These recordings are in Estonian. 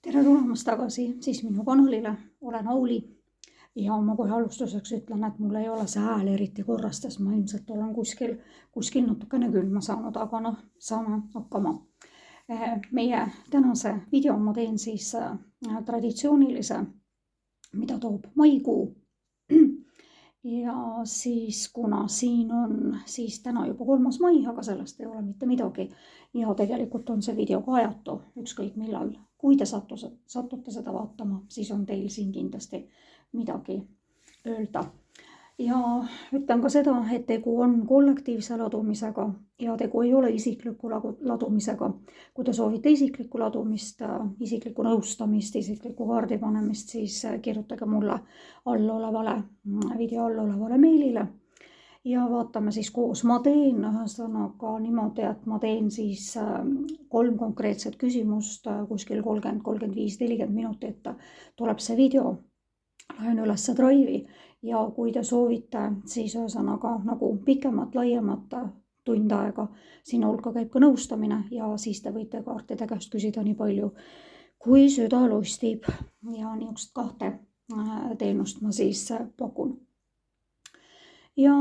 Tere tulemast tagasi siis minu kanalile, olen Auli ja ma kohe alustuseks ütlen, et mul ei ole see hääl eriti korras, sest ma ilmselt olen kuskil natukene külma saanud, aga saame hakkama. Meie tänase video ma teen siis traditsioonilise, mida toob maikuu. Ja siis kuna siin on siis täna juba 3. mai, aga sellest ei ole mitte midagi. Ja tegelikult on see video ka ajatu, ükskõik millal. Kui te satute seda vaatama, siis on teil siin kindlasti midagi öelda. Ja ütlen ka seda, et tegu on kollektiivse ladumisega ja tegu ei ole isikliku ladumisega. Kui te soovite isiklikku ladumist, isiklikku nõustamist, isiklikku kaardi panemist, siis kirjutage mulle video all olevale meilile. Ja vaatame siis koos. Ma teen ühesõnaga niimoodi, et ma teen siis 3 konkreetset küsimust, kuskil 30, 35, 40 minutit tuleb see video. Lähen üles Drive'i ja kui te soovite, siis ühesõnaga nagu pikemat, laiemat tund aega, sinna hulka käib ka nõustamine ja siis te võite kaartide käest küsida nii palju, kui süda lustib. Ja niisugust 2 teenust ma siis pakun. Ja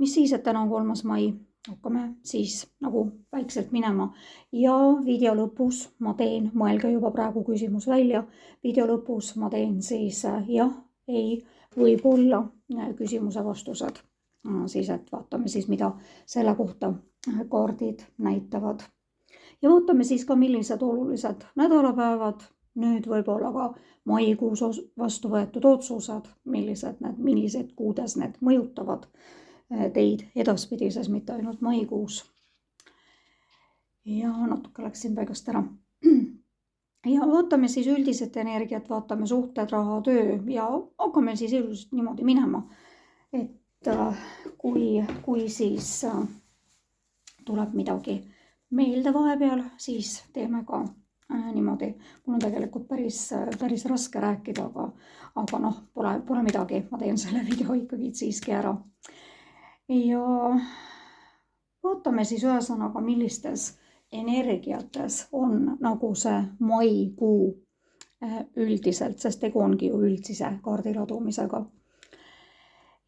mis siis, et täna on 3. mai, hakkame siis nagu väikselt minema ja video lõpus ma teen, mõelge juba praegu küsimus välja, video lõpus ma teen siis jah, ei, võib-olla küsimuse vastused. Siis, et vaatame siis, mida selle kohta kaardid näitavad. Ja vaatame siis ka, millised olulised nädalapäevad, nüüd võib-olla ka maikuus vastu võetud otsused, millised kuudes need mõjutavad teid edaspidises, mitte ainult maikuus. Ja natuke läksin paigast ära. Ja vaatame siis üldiselt energiat, vaatame suhted, raha, töö ja hakkame siis ilusasti niimoodi minema, et kui siis tuleb midagi meelde vahepeal, siis teeme ka niimoodi. Mul on tegelikult päris raske rääkida, aga pole midagi, ma teen selle video ikkagi siiski ära. Ja vaatame siis ühesõnaga, millistes energiates on nagu see maikuu üldiselt, sest tegu ongi ju üldise kaardi ladumisega.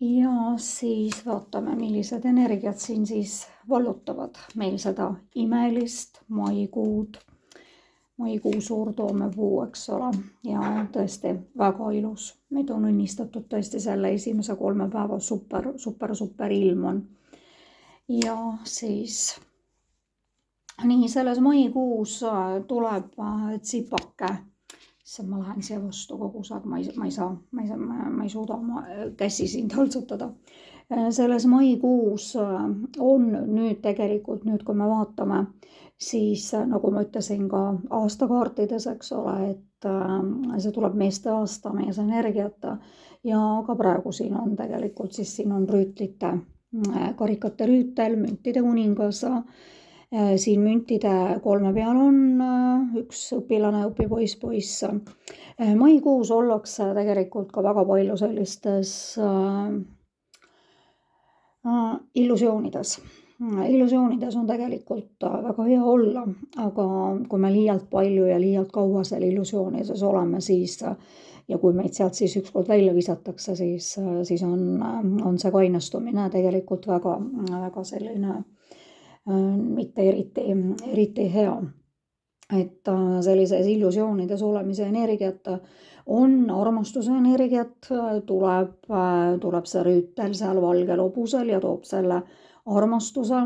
Ja siis vaatame, millised energiat siin siis vallutavad meil seda imelist maikuud. Maikuu suurtoomepuu, eks ole, ja tõesti väga ilus. Meid on õnnistatud tõesti selle esimese 3 päeva super ilm on. Ja siis nii selles maikuus tuleb tsipake, sest ma lähen siia vastu kogu aeg, ma ei suuda oma käsi siin taltsutada. Selles maikuus on nüüd tegelikult, kui me vaatame, siis nagu ma ütlesin ka aastakaartides, eks ole, et see tuleb meeste aasta, mees energiat ja ka praegu siin on tegelikult, siis siin on rüütlite, karikate rüütel, müntide kuningas. Siin müntide 3 peal on üks õpilane, õpipoiss. Maikuus ollakse tegelikult ka väga palju sellistes illusioonides. Illusioonides on tegelikult väga hea olla, aga kui me liialt palju ja liialt kaua seal illusioonides oleme, siis ja kui meid sealt siis ükskord välja visatakse, siis on see kainestumine tegelikult väga selline mitte eriti hea. Et sellises illusioonides olemise energiat on armastuse energiat, tuleb see rüütel seal valgel hobusel ja toob selle armastuse.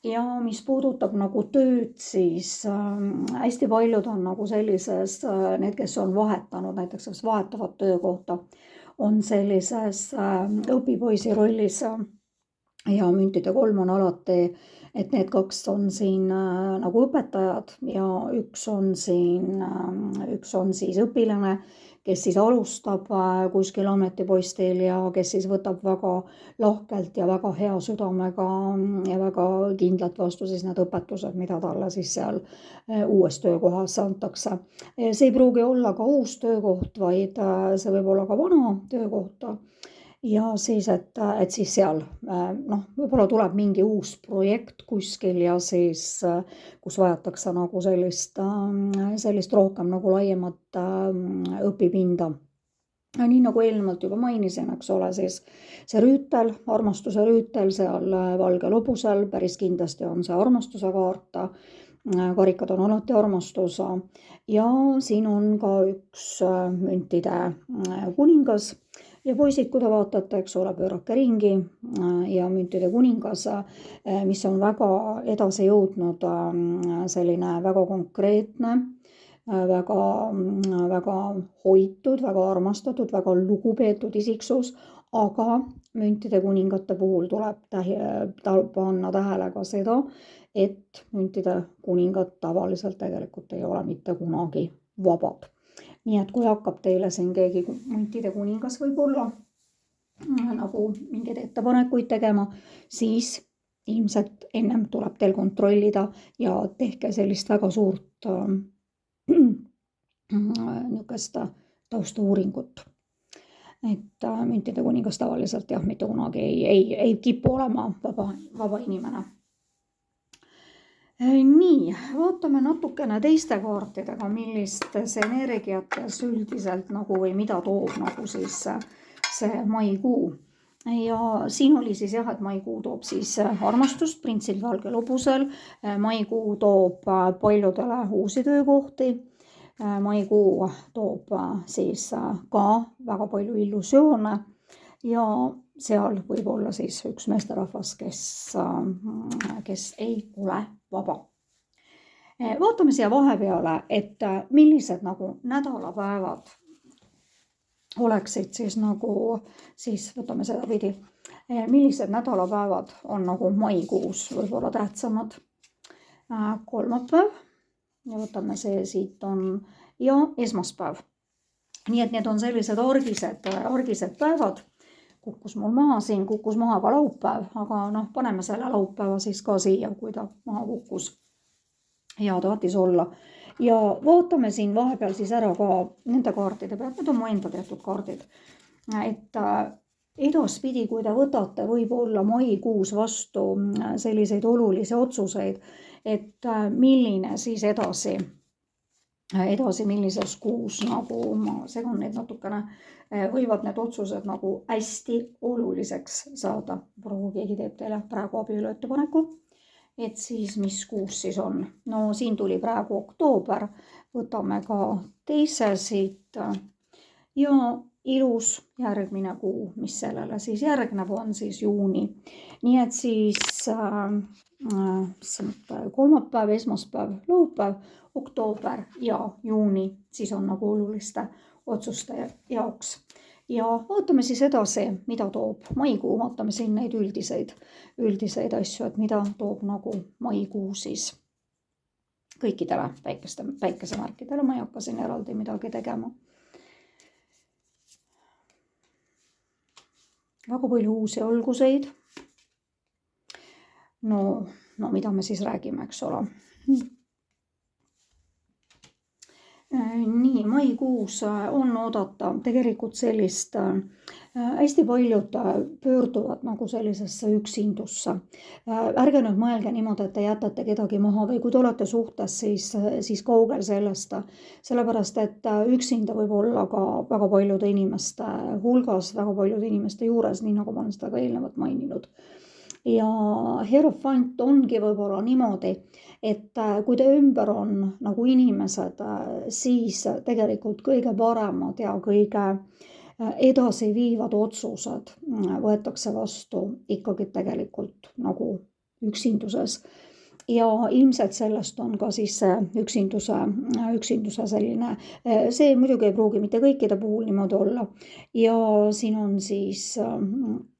Ja mis puudutab nagu tööd, siis hästi paljud on nagu sellises, need, kes on vahetanud, näiteks vahetavad töökohta, on sellises õpipoisi rollis ja müntide 3 on alati, et need 2 on siin nagu õpetajad ja üks on siis õpilane, kes siis alustab kuskil ametipostil ja kes siis võtab väga lahkelt ja väga hea südamega ja väga kindlalt vastu siis need õpetused, mida talle siis seal uues töökohas antakse. See ei pruugi olla ka uus töökoht, vaid see võib olla ka vana töökoht. ja siis, et siis seal noh, võib-olla tuleb mingi uus projekt kuskil ja siis, kus vajatakse nagu sellist rohkem nagu laiemat õpipinda. Nii nagu eelnevalt juba mainisin, eks ole, siis see rüütel, armastuse rüütel seal valgel hobusel, päris kindlasti on see armastuse kaart. Karikad on alati armastus ja siin on ka üks müntide kuningas ja poisid, kui te vaatate, eks ole, pöörake ringi ja müntide kuningas, mis on väga edasi jõudnud, selline väga konkreetne, väga hoitud, väga armastatud, väga lugupeetud isiksus, aga müntide kuningate puhul tuleb panna tähele ka seda, et müntide kuningad tavaliselt tegelikult ei ole mitte kunagi vabad. Nii et kui hakkab teile siin keegi müntide kuningas võib-olla nagu mingeid ettepanekuid tegema, siis ilmselt ennem tuleb teil kontrollida ja tehke sellist väga suurt niisugust taustauuringut. Et müntide kuningas tavaliselt jah, mitte kunagi ei kipu olema vaba inimene. Nii, vaatame natukene teiste kaartidega, millistes energiates üldiselt nagu või mida toob nagu siis see maikuu. Ja siin oli siis jah, et maikuu toob siis armastust printsil valgel hobusel. Maikuu toob paljudele uusi töökohti. Maikuu toob siis ka väga palju illusioone ja seal võib olla siis üks meesterahvas, kes ei ole vaba. Vaatame siia vahepeale, et millised nagu nädalapäevad oleksid siis nagu, siis võtame seda pidi, millised nädalapäevad on nagu maikuus võib-olla tähtsamad. Kolmapäev ja võtame see siit on ja esmaspäev. Nii et need on sellised argised päevad. Kukkus mul maha siin, kukkus maha ka laupäev, aga noh, paneme selle laupäeva siis ka siia, kui ta maha kukkus. Ja tahtis olla. Ja vaatame siin vahepeal siis ära ka nende kaartide pealt, need on mu enda tehtud kaardid. Et edaspidi, kui te võtate võib-olla maikuus vastu selliseid olulisi otsuseid, et milline siis edasi, millises kuus, nagu ma segan neid natukene, võivad need otsused nagu hästi oluliseks saada. Praegu keegi teeb teile praegu abielu ettepaneku, et siis mis kuus siis on. No siin tuli praegu oktoober, võtame ka teise siit ja ilus järgmine kuu, mis sellele siis järgneb, on siis juuni. Nii et siis kolmapäev, esmaspäev, laupäev, oktoober ja juuni siis on nagu oluliste otsuste jaoks. Ja vaatame siis edasi, mida toob maikuu, vaatame siin neid üldiseid asju, et mida toob nagu maikuu siis kõikidele päikesemärkidele, ma ei hakka siin eraldi midagi tegema. Väga palju uusi alguseid. No mida me siis räägime, eks ole. Nii, maikuus on oodata tegelikult sellist, hästi paljud pöörduvad nagu sellisesse üksindusse. Ärge nüüd mõelge niimoodi, et te jätate kedagi maha või kui te olete suhtes, siis kaugel sellest. Sellepärast, et üksinda võib olla ka väga paljude inimeste hulgas, väga paljude inimeste juures, nii nagu ma olen seda ka eelnevalt maininud. Ja hierofant ongi võib-olla niimoodi, et kui te ümber on nagu inimesed, siis tegelikult kõige paremad ja kõige edasi viivad otsused võetakse vastu ikkagi tegelikult nagu üksinduses. Ja ilmselt sellest on ka siis üksinduse selline, see muidugi ei pruugi mitte kõikide puhul niimoodi olla. Ja siin on siis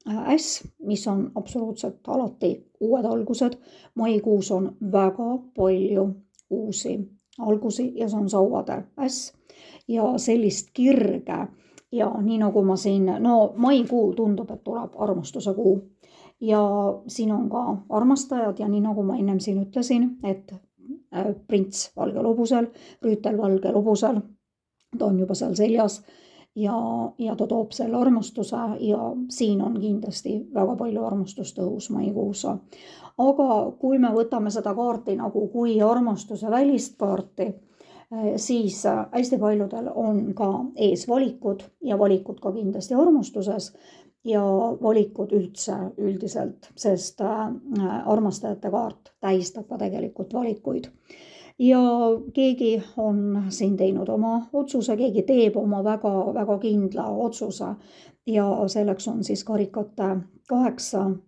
äss, mis on absoluutselt alati uued algused. Maikuus on väga palju uusi algusi ja see on sauade äss ja sellist kirge. Ja nii nagu ma siin, maikuu tundub, et tuleb armastuse kuu. Ja siin on ka armastajad ja nii nagu ma ennem siin ütlesin, et prints valgel hobusel, rüütel valgel hobusel, ta on juba seal seljas ja ta toob selle armastuse ja siin on kindlasti väga palju armastustõus maikuus. Aga kui me võtame seda kaarti nagu kui armastuse välist kaarti, siis hästi paljudel on ka ees valikud ja valikud ka kindlasti armastuses ja valikud üldse üldiselt, sest armastajate kaart tähistab ka tegelikult valikuid. Ja keegi on siin teinud oma otsuse, keegi teeb oma väga kindla otsuse ja selleks on siis karikate 8,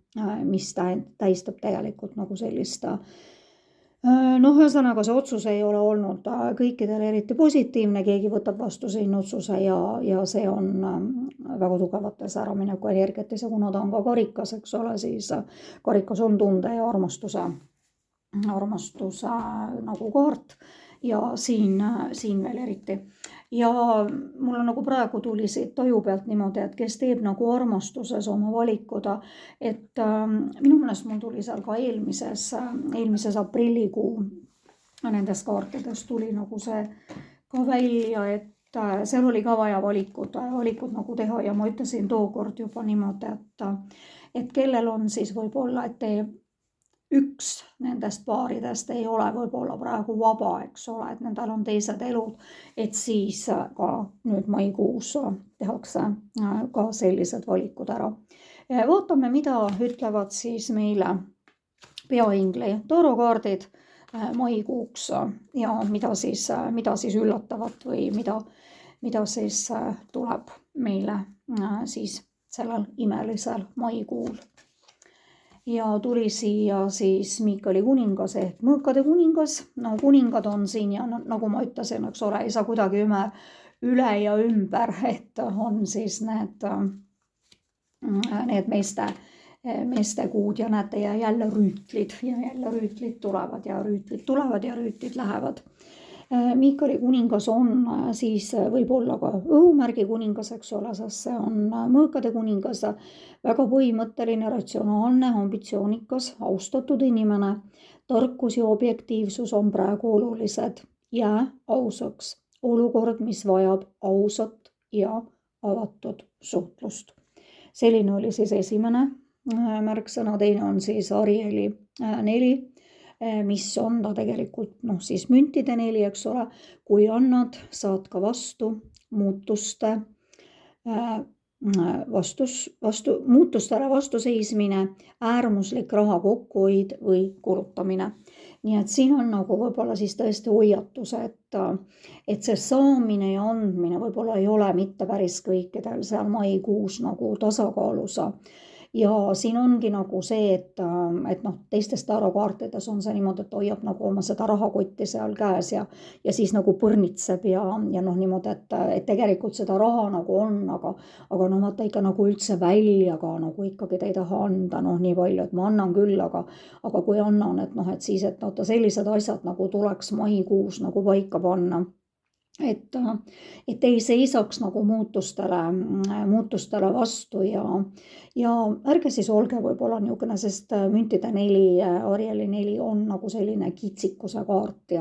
mis tähistab tegelikult nagu sellist ühesõnaga see otsus ei ole olnud kõikidel eriti positiivne, keegi võtab vastu siin otsuse ja see on väga tugevates äramineku energiates ja kuna ta on ka karikas, eks ole, siis karikas on tunde ja armastuse nagu kaart ja siin veel eriti. Ja mul on nagu praegu tuli siit taju pealt niimoodi, et kes teeb nagu armastuses oma valikud, et minu meelest mul tuli seal ka eelmises aprillikuu nendes kaartides tuli nagu see ka välja, et seal oli ka vaja valikud nagu teha ja ma ütlesin tookord juba niimoodi, et kellel on siis võib-olla, et üks nendest paaridest ei ole võib-olla praegu vaba, eks ole, et nendel on teised elud, et siis ka nüüd maikuus tehakse ka sellised valikud ära. Vaatame, mida ütlevad siis meile peaingli tarokaardid maikuuks ja mida siis üllatavat või mida siis tuleb meile siis sellel imelisel maikuul. Ja tuli siia siis Miikali kuningas ehk mõõkade kuningas. No kuningad on siin ja nagu ma ütlesin, eks ole, ei saa kuidagi üle ja ümber, et on siis need meeste kuud ja näete ja jälle rüütlid tulevad ja rüütlid lähevad. Miikali kuningas on siis võib-olla ka õhumärgi kuningas, eks ole, sest see on mõõkade kuningas, väga põhimõtteline, ratsionaalne, ambitsioonikas, austatud inimene, tarkus ja objektiivsus on praegu olulised, jää ausaks, olukord, mis vajab ausat ja avatud suhtlust. Selline oli siis esimene märksõna, teine on siis Arieli 4, mis on ta tegelikult siis müntide 4, eks ole, kui annad, saad ka muutustele vastuseismine, äärmuslik raha kokkuhoid või kulutamine. Nii et siin on nagu võib-olla siis tõesti hoiatus, et see saamine ja andmine võib-olla ei ole mitte päris kõikidel seal maikuus nagu tasakaalus. Ja siin ongi nagu see, et teistes tarokaartides on see niimoodi, et hoiab nagu oma seda rahakotti seal käes ja siis nagu põrnitseb ja niimoodi, et tegelikult seda raha nagu on, aga vaata ikka nagu üldse välja ka nagu ikkagi te ei taha anda nii palju, et ma annan küll, aga kui annan, et siis, et sellised asjad nagu tuleks maikuus nagu paika panna. Et ei seisaks nagu muutustele vastu ja ärge siis olge võib-olla niisugune, sest müntide 4, Arieli 4 on nagu selline kitsikuse kaart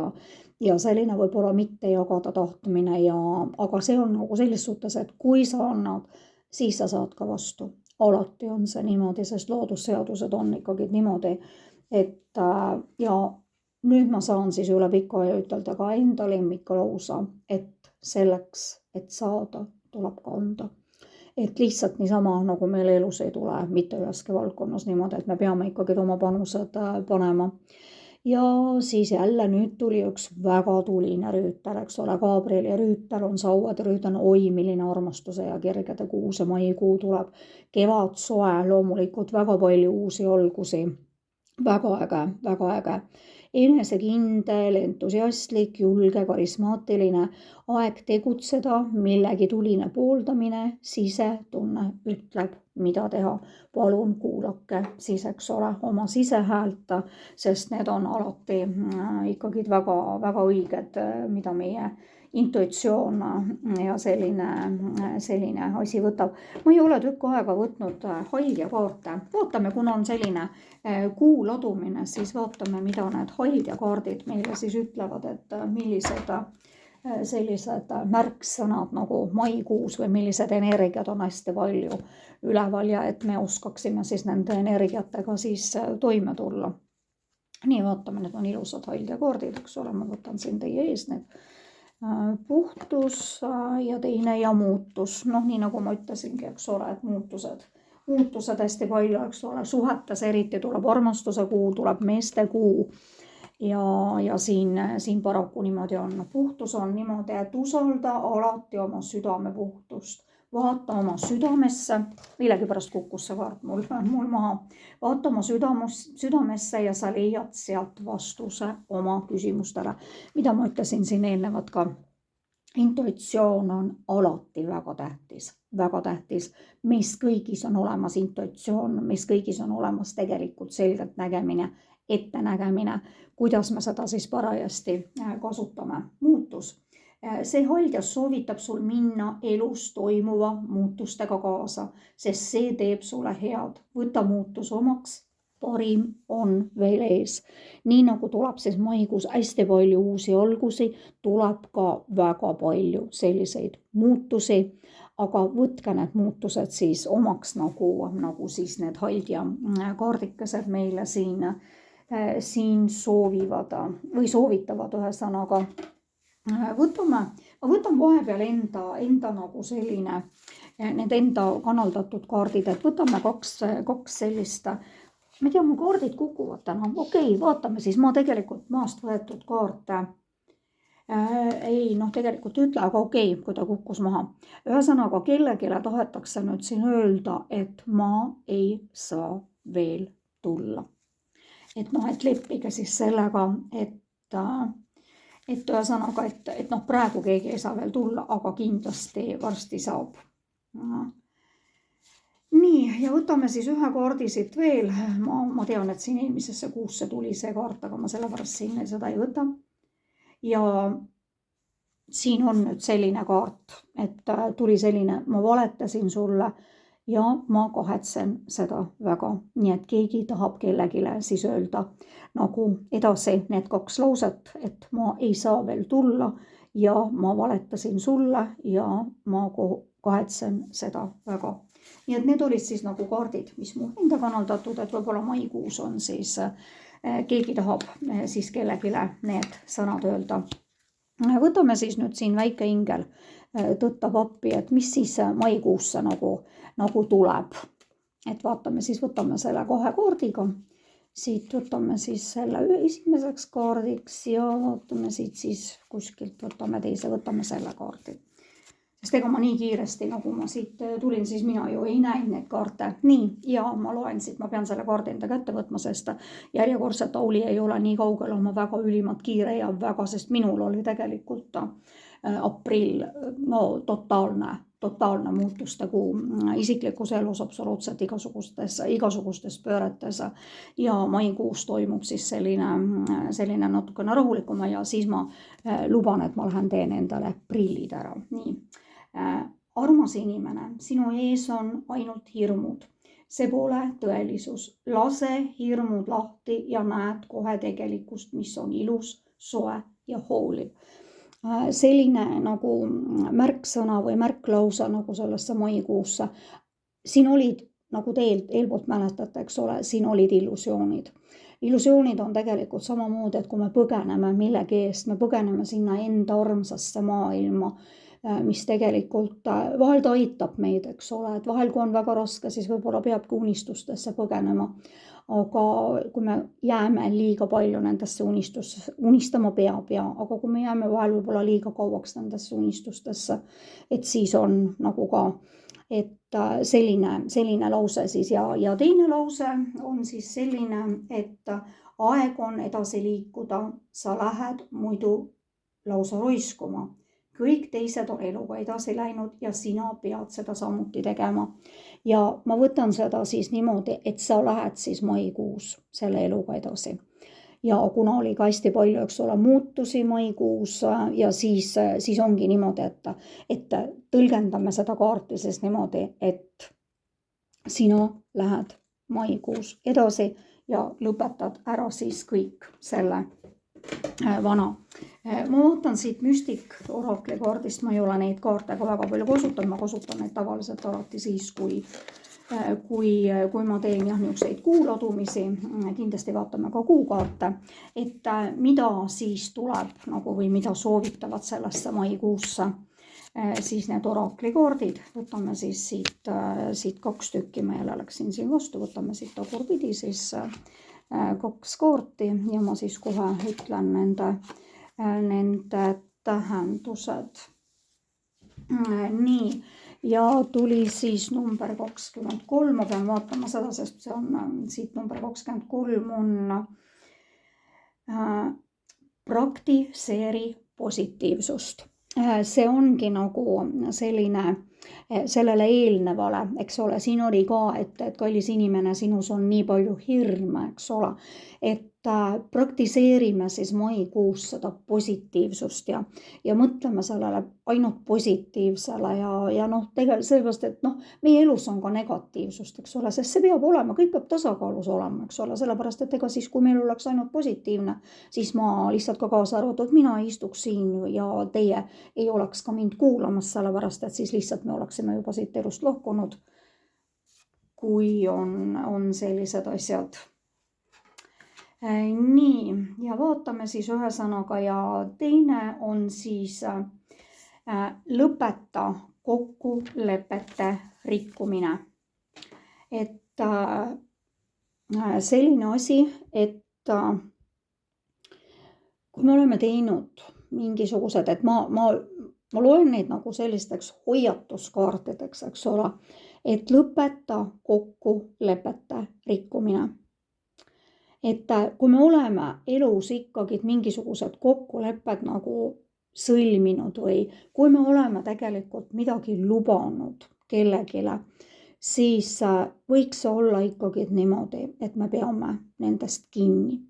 ja selline võib-olla mitte jagada tahtmine aga see on nagu selles suhtes, et kui sa annad, siis sa saad ka vastu. Alati on see niimoodi, sest loodusseadused on ikkagi niimoodi, et ja nüüd ma saan siis üle pika aja ütelda ka enda lemmiklausa, et selleks, et saada, tuleb ka anda. Et lihtsalt niisama nagu meil elus ei tule mitte üheski valdkonnas niimoodi, et me peame ikkagi oma panused panema. Ja siis jälle nüüd tuli üks väga tuline rüütel, eks ole, Gabrieli rüütel on sauad, rüütel on milline armastuse ja kirgede kuu, see maikuu tuleb, kevad, soe, loomulikult väga palju uusi algusi, väga äge. Enesekindel, entusiastlik, julge, karismaatiline, aeg tegutseda, millegi tuline pooldamine, sisetunne ütleb, mida teha. Palun kuulake siis, eks ole, oma sisehäält, sest need on alati ikkagi väga õiged, mida meie intuitsioon ja selline asi võtab. Ma ei ole tükk aega võtnud haigekaarte. Vaatame, kuna on selline kuu ladumine, siis vaatame, mida need haigekaardid meile siis ütlevad, et sellised märksõnad nagu maikuus või millised energiat on hästi palju üleval ja et me oskaksime siis nende energiatega siis toime tulla. Nii, vaatame, need on ilusad haldjakaardid, eks ole, ma võtan siin teie ees need. Puhtus ja teine ja muutus. Noh, nii nagu ma ütlesingi, eks ole, et muutused hästi palju, eks ole, suhetes eriti tuleb armastuse kuu, tuleb meeste kuu ja siin paraku niimoodi on. Puhtus on niimoodi, et usalda alati oma südame puhtust. Vaata oma südamesse, millegipärast kukkus see kaart mul maha, vaata oma südamesse ja sa leiad sealt vastuse oma küsimustele, mida ma ütlesin siin eelnevalt ka. Intuitsioon on alati väga tähtis. Meis kõigis on olemas intuitsioon, meis kõigis on olemas tegelikult selgelt nägemine, ettenägemine, kuidas me seda siis parajasti kasutame. Muutus. See haldjas soovitab sul minna elus toimuva muutustega kaasa, sest see teeb sulle head. Võta muutus omaks, parim on veel ees. Nii nagu tuleb siis maikuus hästi palju uusi algusi, tuleb ka väga palju selliseid muutusi, aga võtke need muutused siis omaks nagu siis need haldja kaardikesed meile siin soovivad või soovitavad ühesõnaga. Ma võtan vahepeal enda nagu selline, need enda kanaldatud kaardid, et võtame kaks sellist, ma ei tea, mu kaardid kukuvad täna, okei, vaatame siis, ma tegelikult maast võetud kaarte, tegelikult ütle, aga okei, kui ta kukkus maha. Ühesõnaga, kellegile tahetakse nüüd siin öelda, et ma ei saa veel tulla. Et leppige siis sellega, et ühesõnaga, et praegu keegi ei saa veel tulla, aga kindlasti varsti saab. Nii, ja võtame siis ühe kaardi siit veel. Ma tean, et siin eelmisesse kuusse tuli see kaart, aga ma sellepärast siin seda ei võta. Ja siin on nüüd selline kaart, et tuli selline, ma valetasin sulle ja ma kahetsen seda väga. Nii et keegi tahab kellegile siis öelda nagu edasi need kaks lauset, et ma ei saa veel tulla ja ma valetasin sulle ja ma kahetsen seda väga. Nii et need olid siis nagu kaardid, mis mu enda kanaldatud, et võib-olla maikuus on siis keegi tahab siis kellegile need sõnad öelda. Võtame siis nüüd siin väike ingel tõttab appi, et mis siis maikuusse nagu tuleb. Et vaatame siis, võtame selle 2 kaardiga. Siit võtame siis selle esimeseks kaardiks ja vaatame siit siis kuskilt, võtame teise, võtame selle kaardi. Sest ega ma nii kiiresti, nagu ma siit tulin, siis mina ju ei näinud neid kaarte. Nii, ja ma loen siit, ma pean selle kaardi enda kätte võtma, sest järjekordselt Auli ei ole nii kaugel oma väga ülimalt kiire ja väga, sest minul oli tegelikult aprill, totaalne muutuste kuu isiklikus elus absoluutselt igasugustes pööretes ja maikuus toimub siis selline natukene rahulikuma ja siis ma luban, et ma lähen teen endale prillid ära. Nii, armas inimene, sinu ees on ainult hirmud. See pole tõelisus. Lase hirmud lahti ja näed kohe tegelikkust, mis on ilus, soe ja hooliv. Selline nagu märksõna või märklausa nagu sellesse maikuusse. Siin olid, nagu te eelpoolt mäletate, eks ole, siin olid illusioonid. Illusioonid on tegelikult samamoodi, et kui me põgeneme millegi eest, me põgeneme sinna enda armsasse maailma, mis tegelikult vahel ta aitab meid, eks ole, et vahel kui on väga raske, siis võib-olla peabki unistustesse põgenema. Aga kui me jääme liiga palju nendesse unistama peab, aga kui me jääme vahel võib-olla liiga kauaks nendesse unistustesse, et siis on nagu ka, et selline lause siis ja teine lause on siis selline, et aeg on edasi liikuda, sa lähed muidu lausa roiskuma. Kõik teised on eluga edasi läinud ja sina pead seda samuti tegema. Ja ma võtan seda siis niimoodi, et sa lähed siis maikuus selle eluga edasi. Ja kuna oli ka hästi palju, eks ole, muutusi maikuus ja siis ongi niimoodi, et tõlgendame seda kaarti siis niimoodi, et sina lähed maikuus edasi ja lõpetad ära siis kõik selle vana. Ma vaatan siit Mystic Oracle'i kaardist, ma ei ole neid kaarte ka väga palju kasutanud, ma kasutan neid tavaliselt alati siis, kui ma teen jah niisuguseid kuuladumisi, kindlasti vaatame ka kuukaarte, et mida siis tuleb nagu või mida soovitavad sellesse maikuusse, siis need Oracle'i kaardid, võtame siis siit 2 tükki, ma jälle läksin siin vastu, võtame siit tagurpidi siis 2 kaarti ja ma siis kohe ütlen nende tähendused. Nii, ja tuli siis number 23, ma pean vaatama seda, sest see on siit number 23 on praktiseeri positiivsust. See ongi nagu selline sellele eelnevale, eks ole, siin oli ka, et kallis inimene, sinus on nii palju hirme, eks ole, et praktiseerime siis maikuus seda positiivsust ja mõtleme sellele ainult positiivsele ja noh, tegelikult sellepärast, et noh, meie elus on ka negatiivsust, eks ole, sest see peab olema, kõik peab tasakaalus olema, eks ole, sellepärast, et ega siis, kui meil oleks ainult positiivne, siis ma lihtsalt ka kaasa arvatud, mina istuks siin ja teie ei oleks ka mind kuulamas, sellepärast, et siis lihtsalt me oleksime juba siit elust lahkunud, kui on sellised asjad. Nii, ja vaatame siis ühesõnaga ja teine on siis lõpeta kokkulepete rikkumine. Et selline asi, et kui me oleme teinud mingisugused, et ma loen neid nagu sellisteks hoiatuskaartideks, eks ole, et lõpeta kokkulepete rikkumine. Et kui me oleme elus ikkagi mingisugused kokkulepped nagu sõlminud või kui me oleme tegelikult midagi lubanud kellegile, siis võiks olla ikkagi niimoodi, et me peame nendest kinni.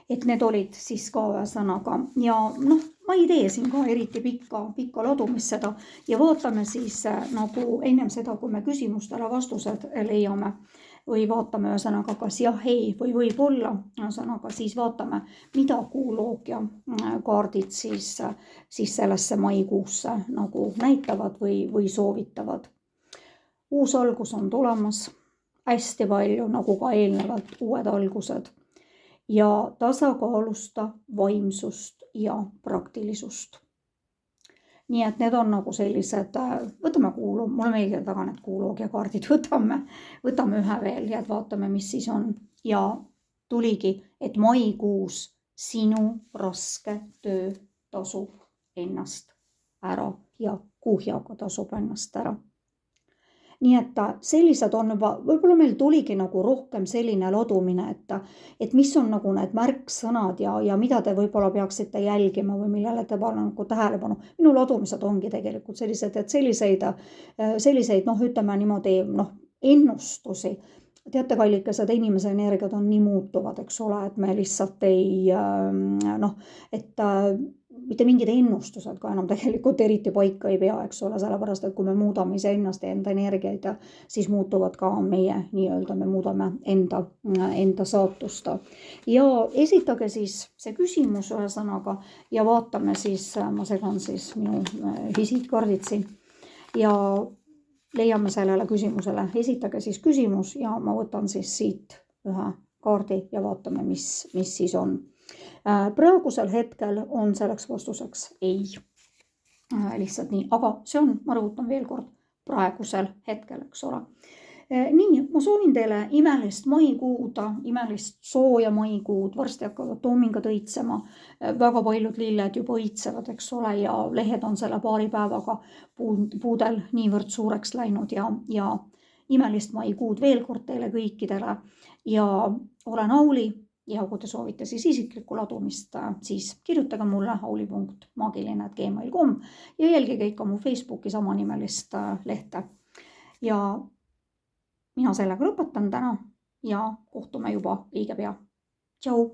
Et need olid siis ka ühesõnaga ja noh, ma ei tee siin ka eriti pikka ladumist seda ja vaatame siis nagu ennem seda, kui me küsimustele vastused leiame või vaatame ühesõnaga kas jah, ei või võib-olla, ühesõnaga siis vaatame, mida kuuloogia kaardid siis sellesse maikuusse nagu näitavad või soovitavad. Uus algus on tulemas, hästi palju nagu ka eelnevalt uued algused ja tasakaalusta vaimsust ja praktilisust. Nii et need on nagu sellised, võtame mulle meeldivad väga need kuuloogia kaardid, võtame ühe veel ja vaatame, mis siis on. Ja tuligi, et maikuus sinu raske töö tasub ennast ära ja kuhjaga tasub ennast ära. Nii et sellised on juba, võib-olla meil tuligi nagu rohkem selline ladumine, et mis on nagu need märksõnad ja mida te võib-olla peaksite jälgima või millele te panna nagu tähelepanu. Minu ladumised ongi tegelikult sellised, et selliseid noh, ütleme niimoodi ennustusi. Teate, kallikesed, inimese energiad on nii muutuvad, eks ole, et me lihtsalt mitte mingid ennustused ka enam tegelikult eriti paika ei pea, eks ole, sellepärast, et kui me muudame iseennast ja enda energiaid, siis muutuvad ka meie nii-öelda, me muudame enda saatust. Ja esitage siis see küsimus ühesõnaga ja vaatame siis, ma segan siis minu visiitkaardid siin ja leiame sellele küsimusele, esitage siis küsimus ja ma võtan siis siit ühe kaardi ja vaatame, mis siis on. Praegusel hetkel on selleks vastuseks ei. Lihtsalt nii, aga see on, ma rõhutan veel kord, praegusel hetkel, eks ole. Nii, ma soovin teile imelist maikuud, imelist sooja maikuud, varsti hakkavad toomingad õitsema, väga paljud lilled juba õitsevad, eks ole, ja lehed on selle paari päevaga puudel niivõrd suureks läinud ja imelist maikuud veel kord teile kõikidele ja olen Auli. Ja kui te soovite siis isiklikku ladumist, siis kirjutage mulle auli.magiline@gmail.com ja jälgige ikka mu Facebooki samanimelist lehte. Ja mina sellega lõpetan täna ja kohtume juba õige pea. Tšau!